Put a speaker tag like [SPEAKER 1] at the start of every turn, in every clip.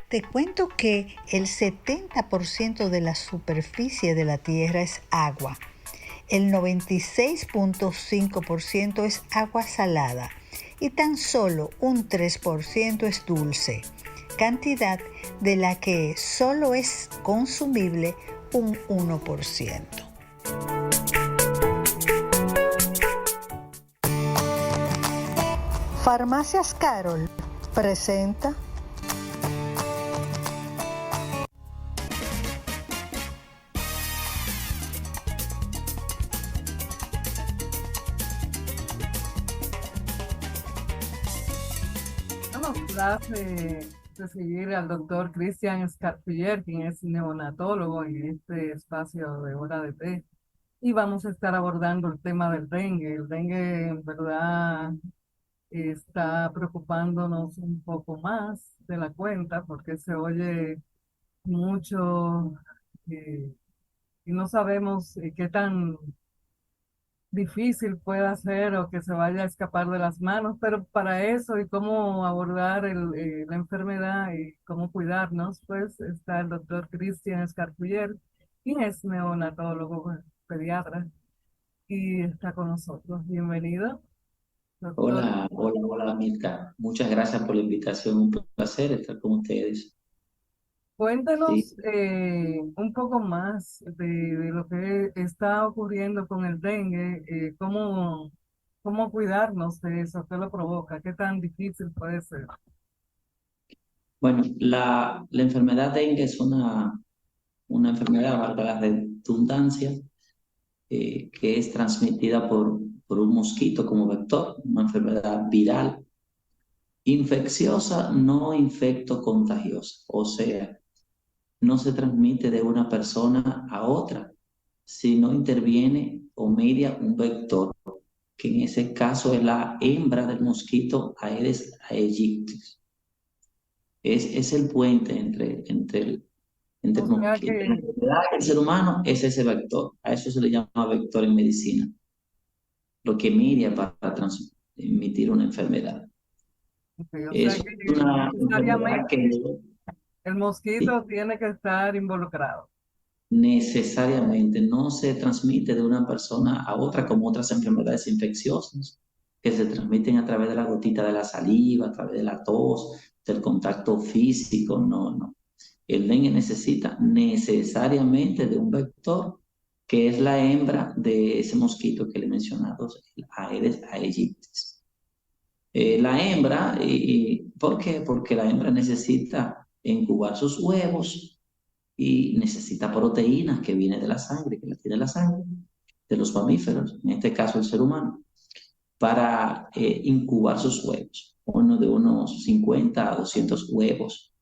[SPEAKER 1] Te cuento que el 70% de la superficie de la Tierra es agua. El 96.5% es agua salada y tan solo un 3% es dulce, cantidad de la que solo es consumible un 1%. Farmacias Carol presenta
[SPEAKER 2] De recibir al doctor Cristian Escarpiller, quien es neonatólogo en este espacio de Hora de Té. Y vamos a estar abordando el tema del dengue. El dengue, en verdad, está preocupándonos un poco más de la cuenta porque se oye mucho y no sabemos qué tan difícil pueda ser o que se vaya a escapar de las manos, pero para eso y cómo abordar la enfermedad y cómo cuidarnos, pues está el doctor Cristian Escarpuller, quien es neonatólogo pediatra y está con nosotros. Bienvenido, doctor.
[SPEAKER 3] Hola, Milka. Muchas gracias por la invitación. Un placer estar con ustedes. Sí,
[SPEAKER 2] Cuéntanos un poco más de lo que está ocurriendo con el dengue, cómo cuidarnos de eso, qué lo provoca, qué tan difícil puede ser.
[SPEAKER 3] bueno, la enfermedad dengue es una enfermedad, valga la redundancia, que es transmitida por un mosquito como vector, una enfermedad viral, infecciosa, no infecto contagiosa. O sea, no se transmite de una persona a otra, sino interviene o media un vector, que en ese caso es la hembra del mosquito Aedes aegypti. Es el puente entre
[SPEAKER 2] O sea
[SPEAKER 3] la
[SPEAKER 2] que,
[SPEAKER 3] enfermedad y el ser humano, es ese vector. A eso se le llama vector en medicina, lo que media para transmitir una enfermedad.
[SPEAKER 2] ok, o sea
[SPEAKER 3] Es
[SPEAKER 2] que
[SPEAKER 3] una enfermedad
[SPEAKER 2] necesariamente
[SPEAKER 3] que
[SPEAKER 2] el mosquito tiene que estar involucrado.
[SPEAKER 3] necesariamente no se transmite de una persona a otra como otras enfermedades infecciosas que se transmiten a través de la gotita de la saliva, a través de la tos, del contacto físico. No. El dengue necesita necesariamente de un vector que es la hembra de ese mosquito que le he mencionado, el Aedes aegypti. La hembra, ¿por qué? Porque la hembra necesita incubar sus huevos y necesita proteínas que vienen de la sangre, que la tiene la sangre, de los mamíferos, en este caso el ser humano, para incubar sus huevos. Uno de unos 50 a 200 huevos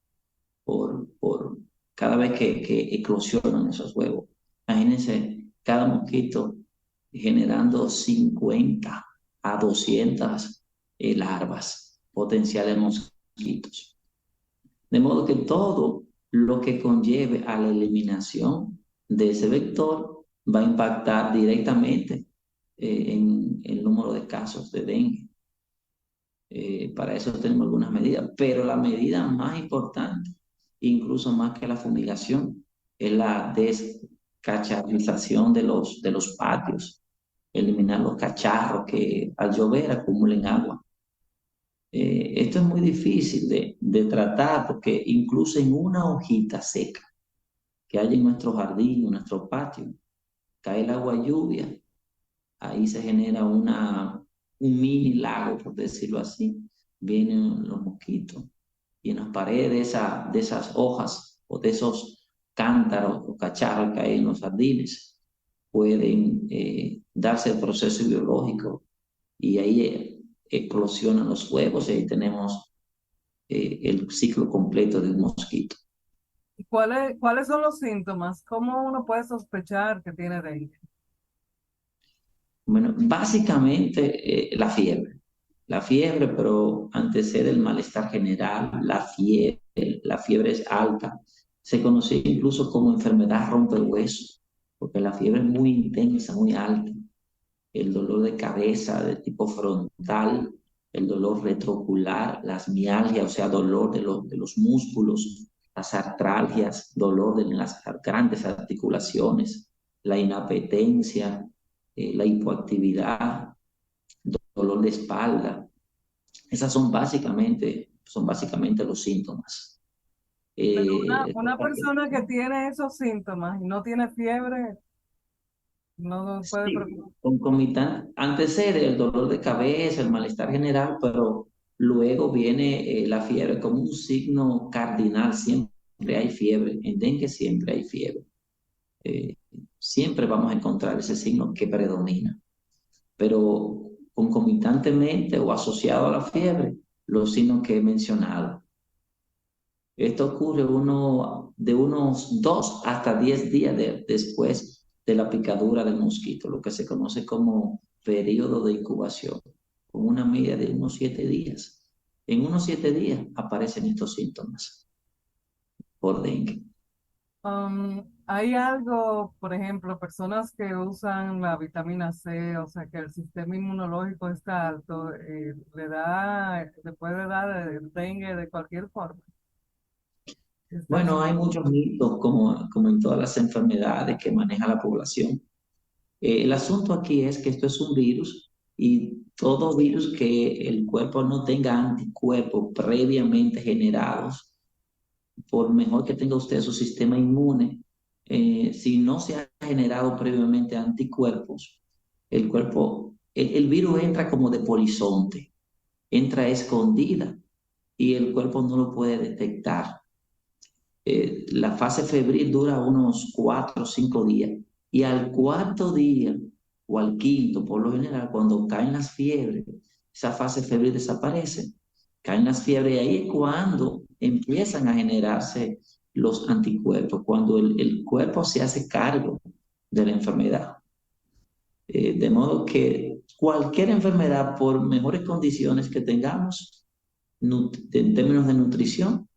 [SPEAKER 3] por cada vez que eclosionan esos huevos. Imagínense cada mosquito generando 50 a 200 larvas potenciales mosquitos. De modo que todo lo que conlleve a la eliminación de ese vector va a impactar directamente en el número de casos de dengue. Para eso tenemos algunas medidas, pero la medida más importante, incluso más que la fumigación, es la descacharrización de los patios, eliminar los cacharros que al llover acumulen agua. Esto es muy difícil de tratar porque incluso en una hojita seca que hay en nuestro jardín, en nuestro patio, cae el agua lluvia, ahí se genera un mini lago, por decirlo así. Vienen los mosquitos y en las paredes de esas hojas o de esos cántaros o cacharros que hay en los jardines pueden darse el proceso biológico y ahí eclosionan los huevos y ahí tenemos el ciclo completo de un mosquito.
[SPEAKER 2] ¿Y cuáles son los síntomas? ¿Cómo uno puede sospechar que tiene dengue?
[SPEAKER 3] Bueno, básicamente la fiebre, pero antecede el malestar general, la fiebre es alta, se conoce incluso como enfermedad rompehuesos, porque la fiebre es muy intensa, muy alta, el dolor de cabeza de tipo frontal, el dolor retroocular, las mialgias, o sea, dolor de los músculos, las artralgias, dolor en las grandes articulaciones, la inapetencia, la hipoactividad, dolor de espalda. Esas son básicamente los síntomas.
[SPEAKER 2] Pero
[SPEAKER 3] Eh,
[SPEAKER 2] una persona que tiene esos síntomas y no tiene fiebre, no puede
[SPEAKER 3] sí,
[SPEAKER 2] preocupar.
[SPEAKER 3] concomitante, antes era el dolor de cabeza, el malestar general, pero luego viene la fiebre como un signo cardinal. Siempre hay fiebre, en dengue siempre hay fiebre. Eh, Siempre vamos a encontrar ese signo que predomina, pero concomitantemente o asociado a la fiebre, los signos que he mencionado. Esto ocurre de unos 2 hasta 10 días después de la picadura del mosquito, lo que se conoce como periodo de incubación, con una media de unos 7 días. En unos 7 días aparecen estos síntomas por dengue.
[SPEAKER 2] Hay algo, por ejemplo, personas que usan la vitamina C, o sea, que el sistema inmunológico está alto, le puede dar el dengue de cualquier forma. Está
[SPEAKER 3] Bueno, hay muchos mitos como en todas las enfermedades que maneja la población. El asunto aquí es que esto es un virus y todo virus que el cuerpo no tenga anticuerpos previamente generados, por mejor que tenga usted su sistema inmune, si no se ha generado previamente anticuerpos, el virus entra como de polizonte, entra escondida y el cuerpo no lo puede detectar. La fase febril dura unos 4 o 5 días y al cuarto día o al quinto, por lo general, cuando caen las fiebres, esa fase febril desaparece. Caen las fiebres y ahí es cuando empiezan a generarse los anticuerpos, cuando el cuerpo se hace cargo de la enfermedad. De modo que cualquier enfermedad, por mejores condiciones que tengamos en términos de nutrición,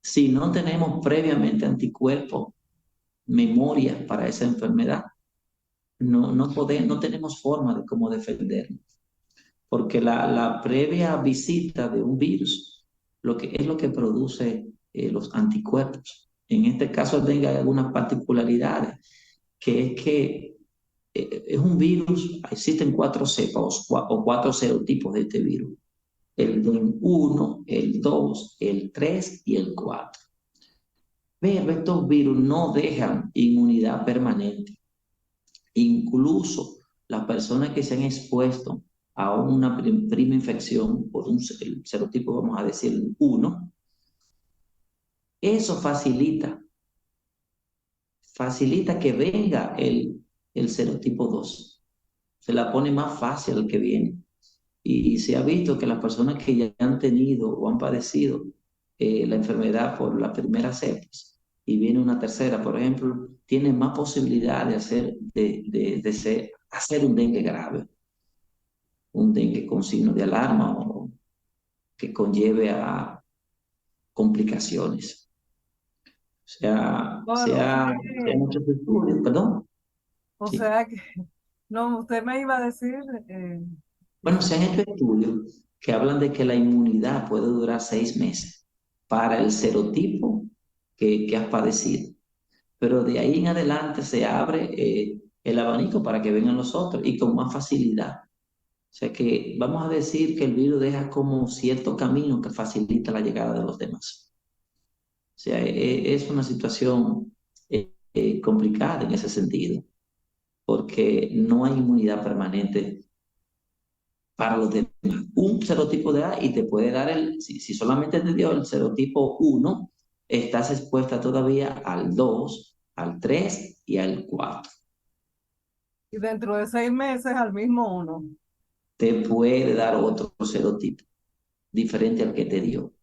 [SPEAKER 3] si no tenemos previamente anticuerpos, memoria para esa enfermedad, no tenemos forma de cómo defendernos. Porque la previa visita de un virus es lo que produce los anticuerpos. En este caso tenga algunas particularidades, que es que es un virus, existen 4 cepas o 4 serotipos de este virus. El DEN 1, el 2, el 3 y el 4. Pero estos virus no dejan inmunidad permanente. Incluso las personas que se han expuesto a una prima infección por el serotipo, vamos a decir, 1, eso facilita que venga el serotipo 2. Se la pone más fácil al que viene. Y se ha visto que las personas que ya han tenido o han padecido la enfermedad por las primeras cepas y viene una tercera, por ejemplo, tienen más posibilidad de hacer un dengue grave, un dengue con signo de alarma o que conlleve a complicaciones.
[SPEAKER 2] bueno,
[SPEAKER 3] Se han hecho estudios, perdón.
[SPEAKER 2] o
[SPEAKER 3] Sí.
[SPEAKER 2] sea que, no, usted me iba a decir,
[SPEAKER 3] Bueno, se han hecho estudios que hablan de que la inmunidad puede durar 6 meses para el serotipo que has padecido. Pero de ahí en adelante se abre el abanico para que vengan los otros y con más facilidad. O sea que vamos a decir que el virus deja como cierto camino que facilita la llegada de los demás. O sea, es una situación complicada en ese sentido, porque no hay inmunidad permanente para los demás. Un serotipo de A y te puede dar si solamente te dio el serotipo 1, estás expuesta todavía al 2, al 3 y al 4.
[SPEAKER 2] y dentro de 6 meses al mismo uno.
[SPEAKER 3] Te puede dar otro serotipo diferente al que te dio.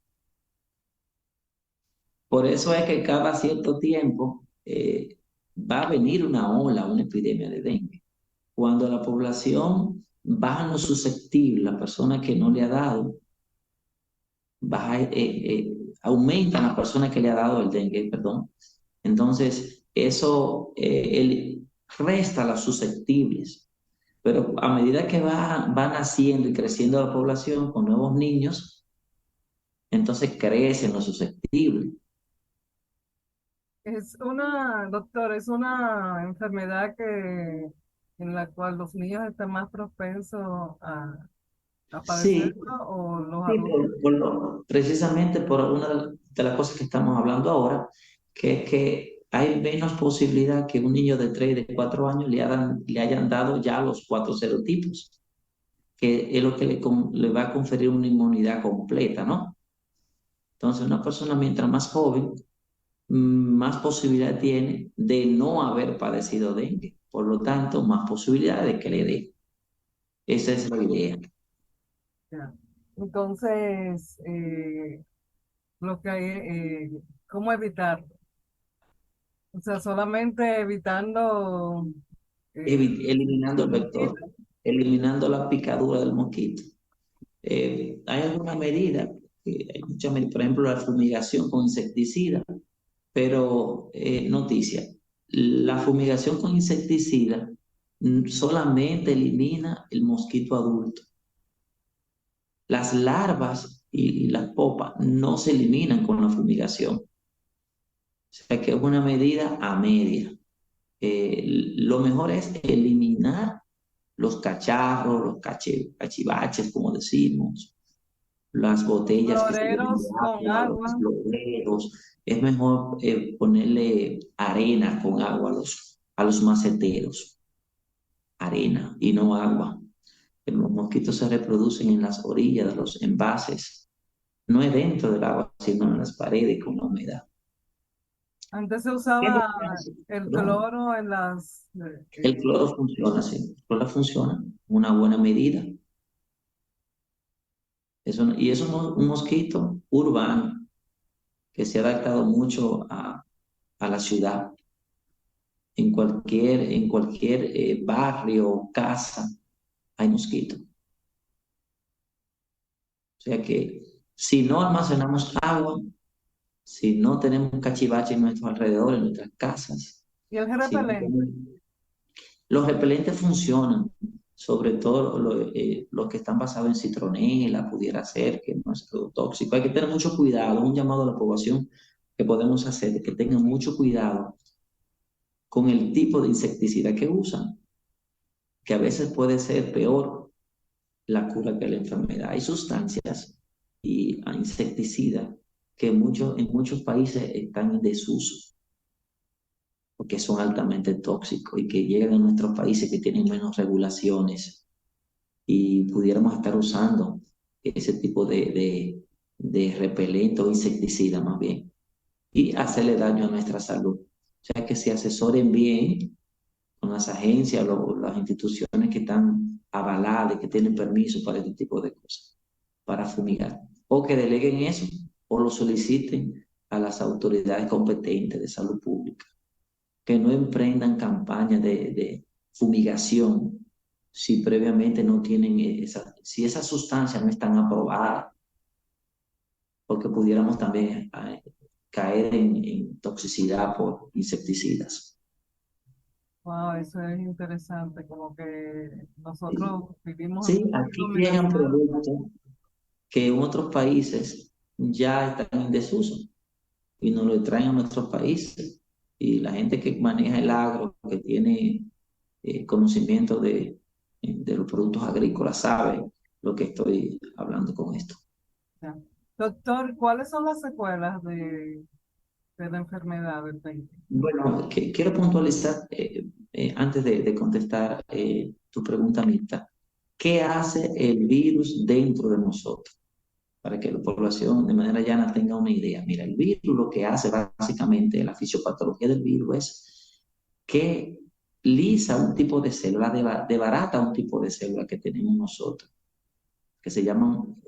[SPEAKER 3] Por eso es que cada cierto tiempo va a venir una ola, una epidemia de dengue. Cuando la población baja lo susceptible, la persona que no le ha dado, aumenta la persona que le ha dado el dengue, perdón. Entonces, eso resta las susceptibles. Pero a medida que va naciendo y creciendo la población con nuevos niños, entonces crecen los susceptibles.
[SPEAKER 2] Doctor, es una enfermedad en la cual los niños están más propensos a
[SPEAKER 3] Sí,
[SPEAKER 2] padecerlo o los
[SPEAKER 3] sí,
[SPEAKER 2] adultos.
[SPEAKER 3] precisamente por una de las cosas que estamos hablando ahora, que es que hay menos posibilidad que un niño de 3 de 4 años le hayan dado ya los 4 serotipos, que es lo que le va a conferir una inmunidad completa, ¿no? Entonces, una persona mientras más joven, más posibilidad tiene de no haber padecido dengue. Por lo tanto, más posibilidad de que le dé. Esa es la idea.
[SPEAKER 2] Ya. Entonces, lo que hay, ¿cómo evitarlo? O sea, solamente evitando los
[SPEAKER 3] Eliminando el vector,
[SPEAKER 2] mosquitos.
[SPEAKER 3] eliminando la picadura del mosquito. Hay alguna medida, hay muchas medidas, por ejemplo, la fumigación con insecticida, pero noticia, la fumigación con insecticida solamente elimina el mosquito adulto. Las larvas y las popas no se eliminan con la fumigación. O sea que es una medida a media. Lo mejor es eliminar los cacharros, los cachivaches, como decimos, las botellas que se llenan de
[SPEAKER 2] Floreros con
[SPEAKER 3] agua, los
[SPEAKER 2] agua.
[SPEAKER 3] floreros. Es mejor ponerle arena con agua a los maceteros, arena y no agua. Los mosquitos se reproducen en las orillas de los envases, no es dentro del agua, sino en las paredes con la humedad.
[SPEAKER 2] Antes se
[SPEAKER 3] ¿Qué es lo
[SPEAKER 2] usaba
[SPEAKER 3] que hace?
[SPEAKER 2] el
[SPEAKER 3] No,
[SPEAKER 2] cloro en
[SPEAKER 3] el cloro funciona, sí, el cloro funciona, una buena medida. Y es un mosquito urbano que se ha adaptado mucho a la ciudad. En cualquier barrio o casa hay mosquitos. O sea que si no almacenamos agua, si no tenemos cachivache en nuestro alrededor, en nuestras casas,
[SPEAKER 2] y el
[SPEAKER 3] si no
[SPEAKER 2] repelente.
[SPEAKER 3] tenemos... Los repelentes funcionan, sobre todo los que están basados en citronela, pudiera ser, que no es algo tóxico. Hay que tener mucho cuidado, un llamado a la población que podemos hacer, que tengan mucho cuidado con el tipo de insecticida que usan, que a veces puede ser peor la cura que la enfermedad. Hay sustancias y insecticidas que en muchos países están en desuso, porque son altamente tóxicos y que llegan a nuestros países que tienen menos regulaciones y pudiéramos estar usando ese tipo de repelente o insecticida más bien y hacerle daño a nuestra salud. O sea que se asesoren bien con las agencias o las instituciones que están avaladas, que tienen permiso para este tipo de cosas, para fumigar. O que deleguen eso o lo soliciten a las autoridades competentes de salud pública. Que no emprendan campañas de fumigación si previamente no tienen si esas sustancias no están aprobadas, porque pudiéramos también caer en toxicidad por insecticidas.
[SPEAKER 2] Wow, eso es interesante, como que
[SPEAKER 3] Sí,
[SPEAKER 2] nosotros vivimos en
[SPEAKER 3] sí,
[SPEAKER 2] un mundo
[SPEAKER 3] aquí llegan
[SPEAKER 2] amenazado.
[SPEAKER 3] productos que en otros países ya están en desuso y nos lo traen a nuestros países. Y la gente que maneja el agro, que tiene conocimiento de los productos agrícolas, sabe lo que estoy hablando con esto.
[SPEAKER 2] Ya. Doctor, ¿cuáles son las secuelas de la enfermedad del dengue?
[SPEAKER 3] Bueno, quiero puntualizar antes de contestar tu pregunta, Mirta, ¿qué hace el virus dentro de nosotros? Para que la población de manera llana tenga una idea. Mira, el virus lo que hace básicamente, la fisiopatología del virus es que lisa un tipo de célula, debarata un tipo de célula que tenemos nosotros, que se llaman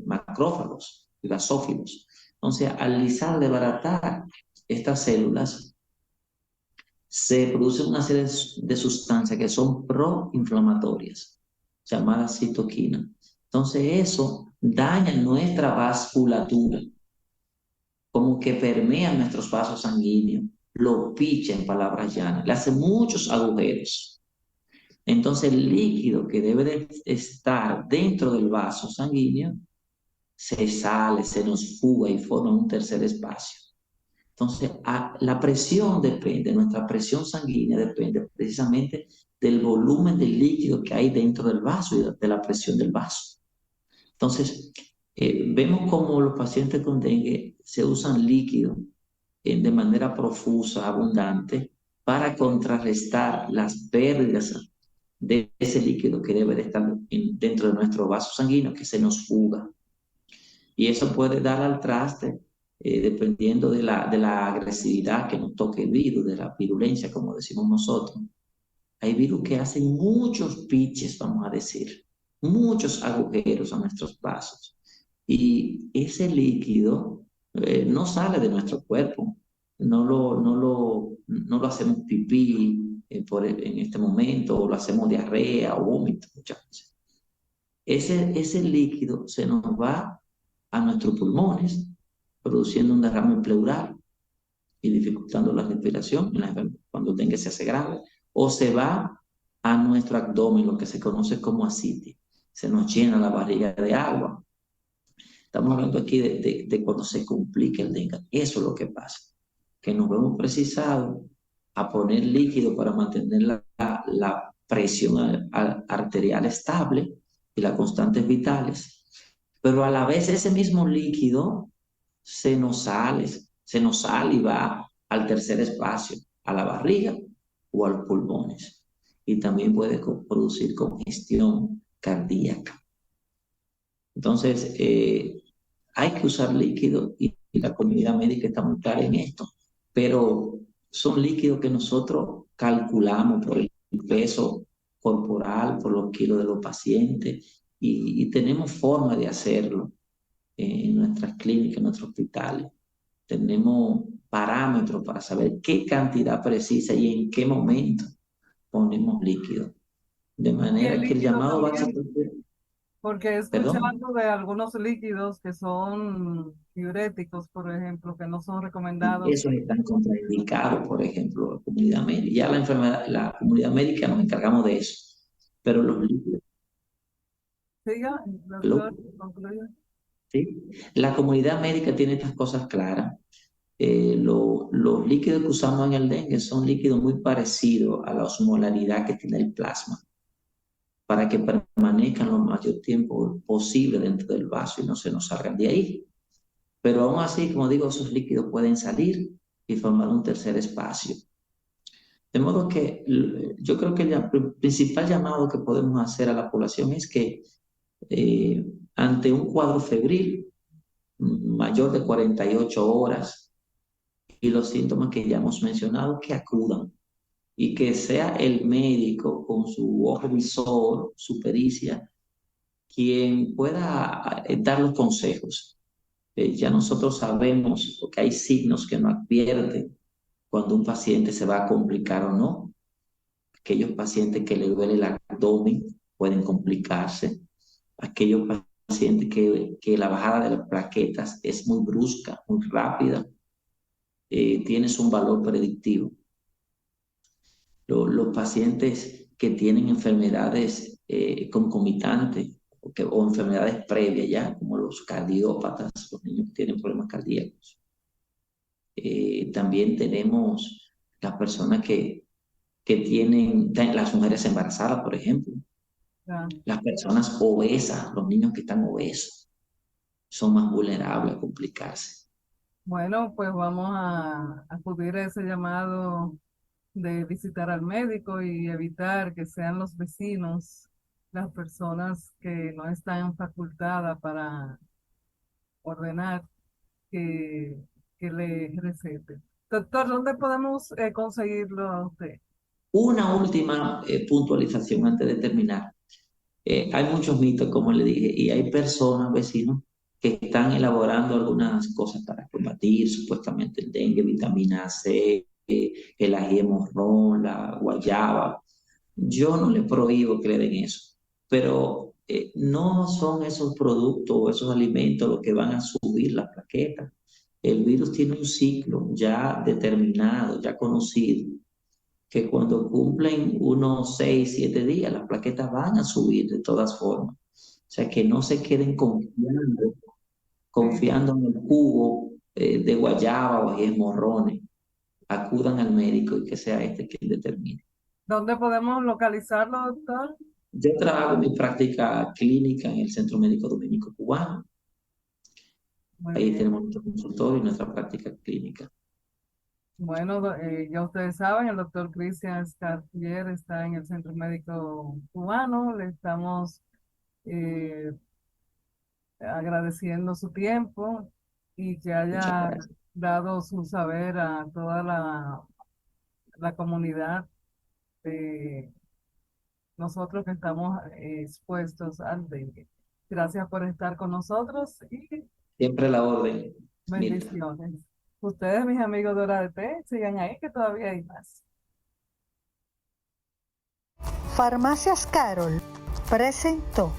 [SPEAKER 3] macrófagos y basófilos. Entonces, al lisar, desbaratar estas células, se produce una serie de sustancias que son proinflamatorias, llamadas citoquinas. Entonces, eso daña nuestra vasculatura, como que permea nuestros vasos sanguíneos, lo picha en palabras llanas, le hace muchos agujeros. Entonces, el líquido que debe de estar dentro del vaso sanguíneo se sale, se nos fuga y forma un tercer espacio. Entonces, la presión depende, nuestra presión sanguínea depende precisamente del volumen del líquido que hay dentro del vaso y de la presión del vaso. Entonces, vemos como los pacientes con dengue se usan líquido de manera profusa, abundante, para contrarrestar las pérdidas de ese líquido que debe de estar dentro de nuestro vaso sanguíneo, que se nos fuga. Y eso puede dar al traste, dependiendo de la agresividad que nos toque el virus, de la virulencia, como decimos nosotros. Hay virus que hacen muchos pitches, vamos a decir, muchos agujeros a nuestros vasos. Y ese líquido no sale de nuestro cuerpo, no lo hacemos pipí en este momento, o lo hacemos diarrea o vómito muchas veces. Ese líquido se nos va a nuestros pulmones, produciendo un derrame pleural y dificultando la respiración cuando el dengue se hace grave, o se va a nuestro abdomen, lo que se conoce como ascitis. Se nos llena la barriga de agua. Estamos hablando aquí de cuando se complica el dengue. Eso es lo que pasa, que nos vemos precisados a poner líquido para mantener la presión arterial estable y las constantes vitales, pero a la vez ese mismo líquido se nos sale y va al tercer espacio, a la barriga o a los pulmones, y también puede producir congestión cardíaca. Entonces, hay que usar líquido y la comunidad médica está muy clara en esto, pero son líquidos que nosotros calculamos por el peso corporal, por los kilos de los pacientes, y tenemos forma de hacerlo en nuestras clínicas, en nuestros hospitales. Tenemos parámetros para saber qué cantidad precisa y en qué momento ponemos líquido. De
[SPEAKER 2] Y
[SPEAKER 3] manera
[SPEAKER 2] el
[SPEAKER 3] que el
[SPEAKER 2] líquido
[SPEAKER 3] llamado va a ser...
[SPEAKER 2] también, porque he
[SPEAKER 3] ¿Perdón?
[SPEAKER 2] escuchado de algunos líquidos que son diuréticos, por ejemplo, que no son
[SPEAKER 3] Y
[SPEAKER 2] recomendados.
[SPEAKER 3] esos están contraindicados, por ejemplo, la comunidad médica. Ya la comunidad médica nos encargamos de eso. Pero los líquidos,
[SPEAKER 2] Siga,
[SPEAKER 3] lo-
[SPEAKER 2] doctor, concluya.
[SPEAKER 3] ¿sí? La comunidad médica tiene estas cosas claras. Los líquidos que usamos en el dengue son líquidos muy parecidos a la osmolaridad que tiene el plasma, para que permanezcan lo mayor tiempo posible dentro del vaso y no se nos salgan de ahí. Pero aún así, como digo, esos líquidos pueden salir y formar un tercer espacio. De modo que yo creo que el principal llamado que podemos hacer a la población es que ante un cuadro febril mayor de 48 horas y los síntomas que ya hemos mencionado, que acudan, y que sea el médico con su ojo visor, su pericia, quien pueda dar los consejos. Ya nosotros sabemos, porque hay signos que nos advierten cuando un paciente se va a complicar o no. Aquellos pacientes que le duele el abdomen pueden complicarse. Aquellos pacientes que la bajada de las plaquetas es muy brusca, muy rápida, tienes un valor predictivo. Los pacientes que tienen enfermedades concomitantes o enfermedades previas ya, como los cardiópatas, los niños que tienen problemas cardíacos. También tenemos las personas que tienen, las mujeres embarazadas, por ejemplo,
[SPEAKER 2] Ya.
[SPEAKER 3] las personas obesas, los niños que están obesos, son más vulnerables a complicarse.
[SPEAKER 2] Bueno, pues vamos a acudir a ese llamado de visitar al médico y evitar que sean los vecinos las personas que no están facultadas para ordenar que, que le recete. Doctor, ¿dónde podemos conseguirlo a usted?
[SPEAKER 3] Una última puntualización antes de terminar. Hay muchos mitos, como le dije, y hay personas, vecinos, que están elaborando algunas cosas para combatir supuestamente el dengue, vitamina C, el ají de morrón, la guayaba. Yo no le prohíbo que le den eso, pero no son esos productos o esos alimentos los que van a subir la plaqueta. El virus tiene un ciclo ya determinado, ya conocido, que cuando cumplen unos 6, 7 días, las plaquetas van a subir de todas formas. O sea, que no se queden
[SPEAKER 2] Sí,
[SPEAKER 3] confiando en el jugo de guayaba o ajíes morrones, acudan al médico y que sea este quien determine.
[SPEAKER 2] ¿Dónde podemos localizarlo, doctor?
[SPEAKER 3] Yo trabajo mi práctica clínica en el Centro Médico Dominico Cubano.
[SPEAKER 2] Muy
[SPEAKER 3] Ahí
[SPEAKER 2] bien.
[SPEAKER 3] tenemos nuestro consultorio y nuestra práctica clínica.
[SPEAKER 2] Bueno, ya ustedes saben, el doctor Cristian Escartier está en el Centro Médico Cubano. Le estamos eh, agradeciendo su tiempo y que
[SPEAKER 3] Muchas
[SPEAKER 2] haya
[SPEAKER 3] gracias.
[SPEAKER 2] dado su saber a toda la comunidad de nosotros que estamos expuestos al dengue. Gracias por estar con nosotros y
[SPEAKER 3] Siempre la orden, Mirta.
[SPEAKER 2] bendiciones. Ustedes, mis amigos de Hora de Té, sigan ahí que todavía hay más.
[SPEAKER 1] Farmacias Carol presentó